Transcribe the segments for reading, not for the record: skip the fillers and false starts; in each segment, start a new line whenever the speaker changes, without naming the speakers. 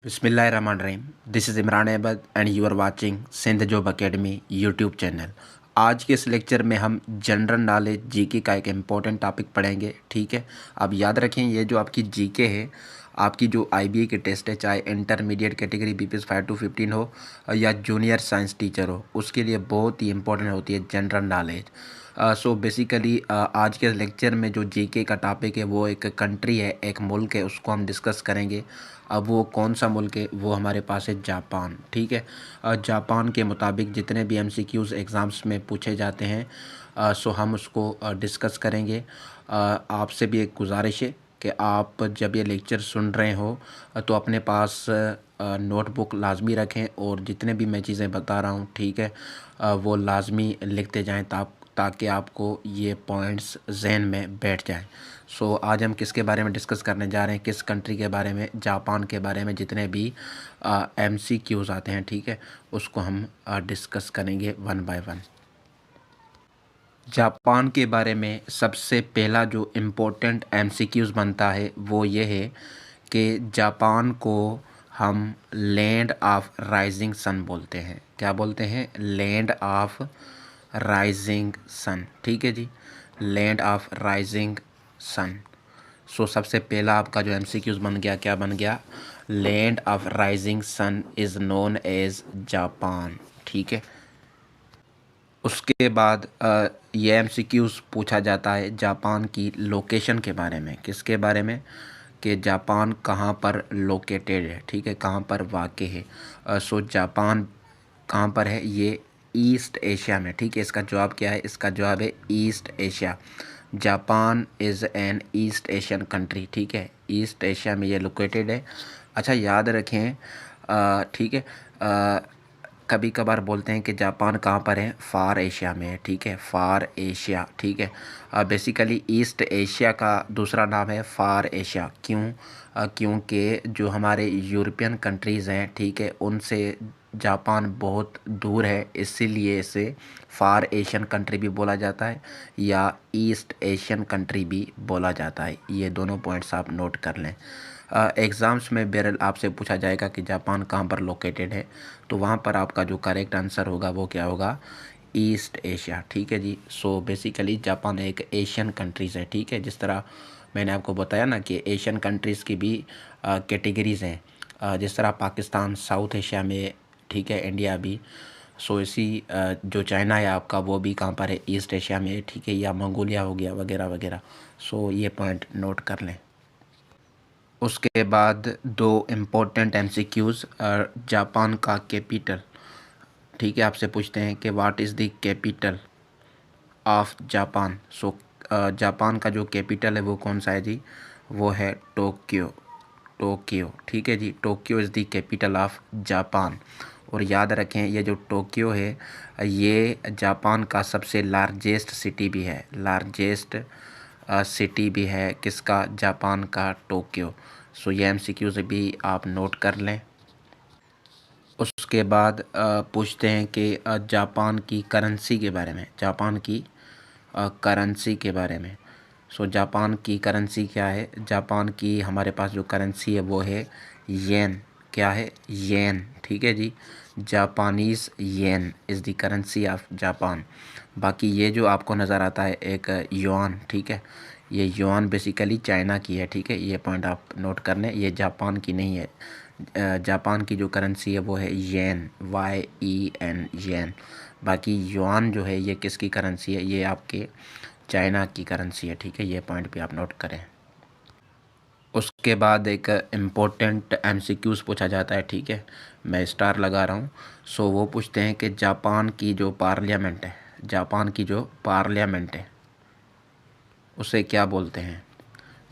बिस्मिल्लाहिर्रहमानिर्रहीम। This is Imran Ahmed and you are watching Sindh job academy YouTube channel. आज के इस लेक्चर में हम जनरल नॉलेज जीके का एक इम्पोर्टेंट टॉपिक पढ़ेंगे। ठीक है, अब याद रखें ये जो आपकी जीके है, आपकी जो आईबीए के टेस्ट है, चाहे इंटरमीडिएट कैटेगरी बीपीएस 5 to 15 हो या जूनियर साइंस टीचर हो, उसके लिए बहुत ही इंपॉर्टेंट होती है जनरल नॉलेज। सो बेसिकली आज के लेक्चर में जो जीके का टॉपिक है वो एक कंट्री है, एक मुल्क है, उसको हम डिस्कस करेंगे। अब वो कौन सा मुल्क है, वो हमारे पास है जापान। ठीक है, जापान के मुताबिक जितने भी एमसीक्यूज़ एग्ज़ाम्स में पूछे जाते हैं सो हम उसको डिस्कस करेंगे। आपसे भी एक गुजारिश है कि आप जब ये लेक्चर सुन रहे हो तो अपने पास नोटबुक लाजमी रखें और जितने भी मैं चीज़ें बता रहा हूँ, ठीक है, वो लाजमी लिखते जाएं ताकि आपको ये पॉइंट्स जहन में बैठ जाएं। सो आज हम किसके बारे में डिस्कस करने जा रहे हैं, किस कंट्री के बारे में, जापान के बारे में। जितने भी एमसीक्यूज़ आते हैं, ठीक है, उसको हम डिस्कस करेंगे वन बाय वन। जापान के बारे में सबसे पहला जो इम्पोर्टेंट एमसीक्यूज़ बनता है वो ये है कि जापान को हम लैंड ऑफ राइजिंग सन बोलते हैं। क्या बोलते हैं? Land of rising sun. ठीक है जी, land of rising sun. So सबसे पहला आपका जो एमसीक्यूज़ बन गया, क्या बन गया? Land of rising sun is known as Japan. ठीक है, उसके बाद ये एमसीक्यूज़ पूछा जाता है जापान की लोकेशन के बारे में। किसके बारे में? कि जापान कहाँ पर लोकेटेड है, ठीक है, कहाँ पर वाक़ है। सो जापान कहाँ पर है? ये ईस्ट एशिया में। ठीक है, इसका जवाब क्या है? इसका जवाब है east Asia. Japan is an east Asian country. ठीक है, ईस्ट एशिया में ये लोकेटेड है। अच्छा, याद रखें, ठीक है, कभी कभार बोलते हैं कि जापान कहाँ पर है? फार एशिया में है। ठीक है, फार एशिया। ठीक है, बेसिकली ईस्ट एशिया का दूसरा नाम है फार एशिया। क्यों? क्योंकि जो हमारे यूरोपियन कंट्रीज़ हैं, ठीक है, उनसे जापान बहुत दूर है, इसीलिए इसे फार एशियन कंट्री भी बोला जाता है या ईस्ट एशियन कंट्री भी बोला जाता है। ये दोनों पॉइंट्स आप नोट कर लें। एग्ज़ाम्स में बहरहाल आपसे पूछा जाएगा कि जापान कहाँ पर लोकेटेड है, तो वहाँ पर आपका जो करेक्ट आंसर होगा वो क्या होगा? East Asia. ठीक है जी। सो बेसिकली जापान एक एशियन कंट्रीज़ है। ठीक है, जिस तरह मैंने आपको बताया ना कि एशियन कंट्रीज़ की भी कैटेगरीज़ हैं, जिस तरह पाकिस्तान साउथ एशिया में, ठीक है, इंडिया भी। सो इसी जो चाइना है आपका, वो भी कहाँ पर है? ईस्ट एशिया में, ठीक है, या मंगोलिया हो गया वगैरह वगैरह। सो ये पॉइंट नोट कर लें। उसके बाद दो इम्पोर्टेंट एमसीक्यूज़। जापान का कैपिटल, ठीक है, आपसे पूछते हैं कि what is the capital of Japan. So Japan का जो कैपिटल है वो कौन सा है जी? वो है टोक्यो। टोक्यो, ठीक है जी, Tokyo is the capital of Japan. और याद रखें, ये जो टोक्यो है ये जापान का सबसे लार्जेस्ट सिटी भी है। लार्जेस्ट सिटी भी है किसका? जापान का, टोक्यो। सो ये एमसीक्यू से भी आप नोट कर लें। उसके बाद पूछते हैं कि जापान की करेंसी के बारे में। जापान की करेंसी के बारे में। सो जापान की करेंसी क्या है? जापान की हमारे पास जो करेंसी है वो है येन। क्या है? येन। ठीक है जी, Japanese yen is the currency of Japan. बाकी ये जो आपको नज़र आता है एक युआन, ठीक है, ये युआन बेसिकली चाइना की है। ठीक है, ये पॉइंट आप नोट कर लें, ये जापान की नहीं है। जापान की जो करेंसी है वो है येन, YEN, येन। बाकी युआन जो है ये किसकी करेंसी है? ये आपके चाइना की करेंसी है। ठीक है, ये पॉइंट भी आप नोट करें। उसके बाद एक इम्पोर्टेंट एमसीक्यूज़ पूछा जाता है। ठीक है, मैं स्टार लगा रहा हूँ। सो वो पूछते हैं कि जापान की जो पार्लियामेंट है, जापान की जो पार्लियामेंट है उसे क्या बोलते हैं?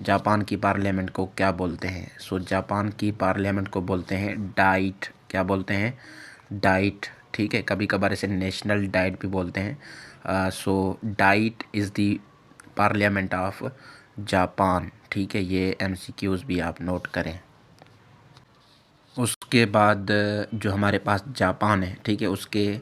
जापान की पार्लियामेंट को क्या बोलते हैं? सो जापान की पार्लियामेंट को बोलते हैं डाइट। क्या बोलते हैं? डाइट। ठीक है, कभी कभार इसे नेशनल डाइट भी बोलते हैं। So diet is the parliament of Japan. ठीक है, ये एमसीक्यूज़ भी आप नोट करें। उसके बाद जो हमारे पास जापान है, ठीक है, उसके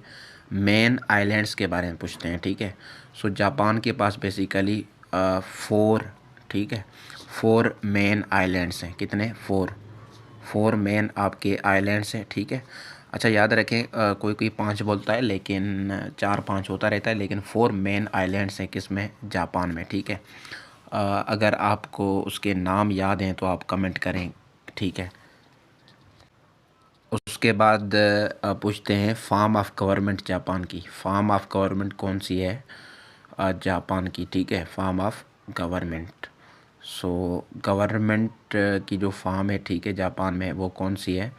मेन आइलैंड्स के बारे में पूछते हैं। ठीक है, सो जापान के पास बेसिकली 4, ठीक है, 4 मेन आइलैंड्स हैं। कितने? 4। 4 मेन आपके आइलैंड्स हैं, ठीक है। अच्छा याद रखें, कोई कोई 5 बोलता है लेकिन 4-5 होता रहता है, लेकिन 4 मेन आइलैंड्स हैं किसमें, जापान में, ठीक है। अगर आपको उसके नाम याद हैं तो आप कमेंट करें, ठीक है। उसके बाद पूछते हैं फॉर्म ऑफ गवर्नमेंट जापान की। फॉर्म ऑफ गवर्नमेंट कौन सी है जापान की, ठीक है। Form of government, so government की जो फॉर्म है, ठीक है, जापान में वो कौन सी है,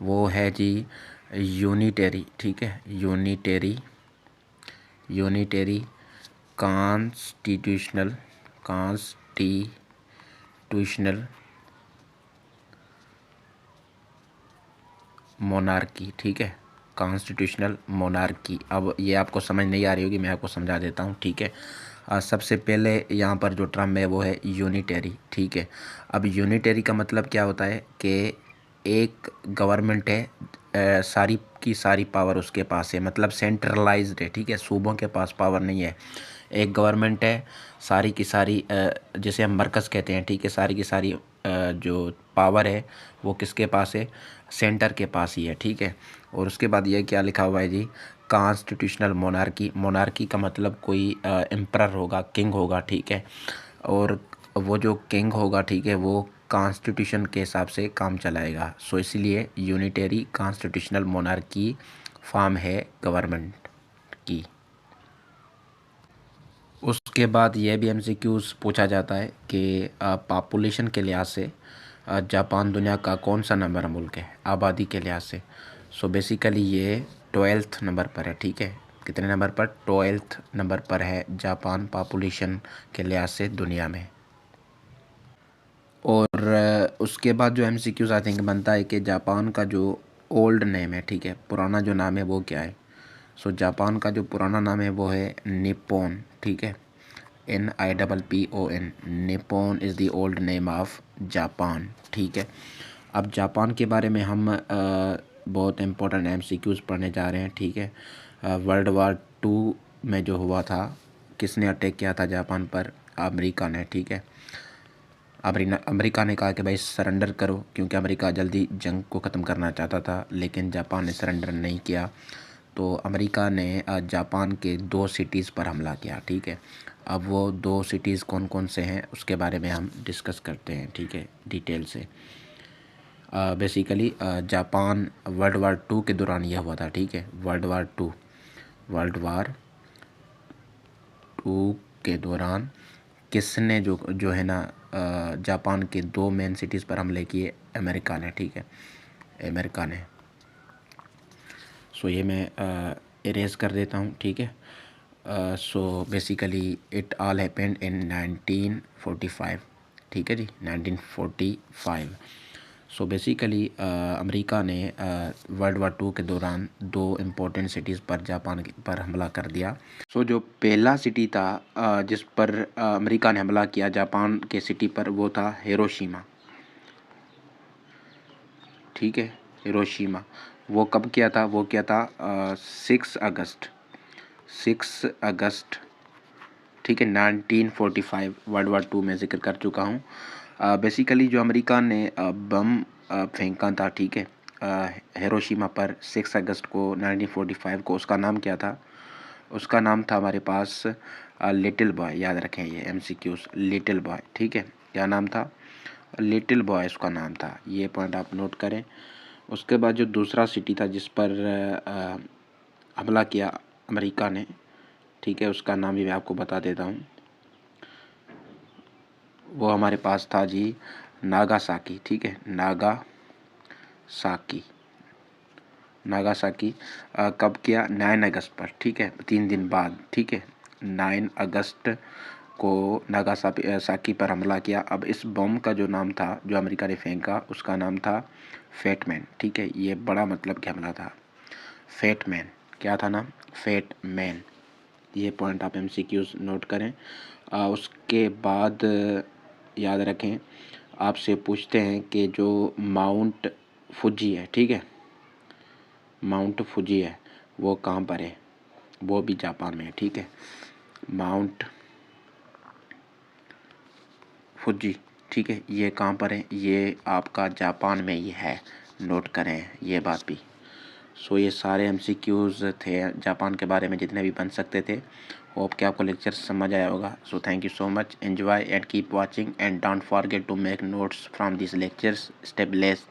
वो है जी यूनिटेरी, ठीक है। Unitary, unitary constitutional, constitutional monarchy, ठीक है। Constitutional monarchy. अब ये आपको समझ नहीं आ रही होगी, मैं आपको समझा देता हूँ, ठीक है। सबसे पहले यहाँ पर जो टर्म है वो है यूनिटेरी, ठीक है। अब यूनिटेरी का मतलब क्या होता है कि एक गवर्नमेंट है, सारी की सारी पावर उसके पास है, मतलब सेंट्रलाइज्ड है, ठीक है। सूबों के पास पावर नहीं है। एक गवर्नमेंट है, सारी की सारी जिसे हम मरकज़ कहते हैं, ठीक है, सारी की सारी जो पावर है वो किसके पास है, सेंटर के पास ही है, ठीक है। और उसके बाद ये क्या लिखा हुआ है जी, कॉन्स्टिट्यूशनल मोनार्की। मोनार्की का मतलब कोई एम्परर होगा, किंग होगा, ठीक है। और वो जो किंग होगा, ठीक है, वो कॉन्स्टिट्यूशन के हिसाब से काम चलाएगा। सो इसलिए यूनिटेरी कॉन्स्टिट्यूशनल मोनार्की फॉर्म है गवर्नमेंट की। उसके बाद यह भी एमसीक्यूज़ पूछा जाता है कि पॉपुलेशन के लिहाज से जापान दुनिया का कौन सा नंबर मुल्क है आबादी के लिहाज से। सो बेसिकली ये 12th नंबर पर है, ठीक है। कितने नंबर पर, 12th नंबर पर है जापान पॉपुलेशन के लिहाज से दुनिया में। और उसके बाद जो एमसीक्यूज़ आई थिंक बनता है कि जापान का जो ओल्ड नेम है, ठीक है, पुराना जो नाम है वो क्या है। सो जापान का जो पुराना नाम है वो है निप्पॉन, ठीक है। NIPPON, Nippon is the old name of Japan, ठीक है। अब जापान के बारे में हम बहुत इम्पोर्टेंट एमसीक्यूज़ पढ़ने जा रहे हैं, ठीक है। वर्ल्ड वार 2 में जो हुआ था, किसने अटैक किया था जापान पर, अमेरिका ने, ठीक है। अमेरिका ने कहा कि भाई सरेंडर करो, क्योंकि अमेरिका जल्दी जंग को ख़त्म करना चाहता था, लेकिन जापान ने सरेंडर नहीं किया। तो अमेरिका ने जापान के 2 सिटीज़ पर हमला किया, ठीक है। अब वो 2 सिटीज़ कौन कौन से हैं उसके बारे में हम डिस्कस करते हैं, ठीक है, डिटेल से। बेसिकली जापान वर्ल्ड वार 2 के दौरान यह हुआ था, ठीक है। वर्ल्ड वार 2 के दौरान किसने जो जो है ना जापान के 2 मेन सिटीज़ पर हमले किए, अमेरिका ने, ठीक है, अमेरिका ने। सो ये मैं इरेज कर देता हूँ, ठीक है। So basically it all happened in 1945, ठीक है जी, 1945। सो बेसिकली अमेरिका ने वर्ल्ड वार 2 के दौरान 2 इम्पोर्टेंट सिटीज़ पर जापान पर हमला कर दिया। सो जो पहला सिटी था जिस पर अमेरिका ने हमला किया जापान के सिटी पर, वो था हिरोशिमा, ठीक है, हिरोशिमा। वो कब किया था, वो किया था 6 अगस्त, ठीक है, 1945। वर्ल्ड वार 2 में ज़िक्र कर चुका हूँ। बेसिकली जो अमेरिका ने बम फेंका था, ठीक है, हिरोशिमा पर 6 अगस्त को 1945 को, उसका नाम क्या था, उसका नाम था हमारे पास लिटिल बॉय। याद रखें ये एमसीक्यूज़, लिटिल बॉय, ठीक है। क्या नाम था, लिटिल बॉय उसका नाम था, ये पॉइंट आप नोट करें। उसके बाद जो दूसरा सिटी था जिस पर हमला किया अमेरिका ने, ठीक है, उसका नाम भी मैं आपको बता देता हूँ। वो हमारे पास था जी नागासाकी, ठीक है, नागासाकी। कब किया, 9 अगस्त पर, ठीक है, 3 दिन बाद, ठीक है, 9 अगस्त को नागासाकी पर हमला किया। अब इस बम का जो नाम था जो अमेरिका ने फेंका, उसका नाम था फेटमैन, ठीक है। ये बड़ा मतलब क्या हमला था, फेटमैन, क्या था नाम, फेटमैन। ये पॉइंट आप एमसीक्यूज़ नोट करें। उसके बाद याद रखें, आपसे पूछते हैं कि जो माउंट फुजी है, ठीक है, माउंट फुजी है, वो कहाँ पर है, वो भी जापान में है, ठीक है। माउंट फुजी, ठीक है, ये कहाँ पर है? ये आपका जापान में ही है, नोट करें ये बात भी। सो ये सारे एमसीक्यूज़ थे जापान के बारे में जितने भी बन सकते थे। होप कि आपको लेक्चर समझ आया होगा। So thank you so much, enjoy and keep watching and don't forget to make notes from this lectures step less.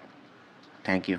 Thank you.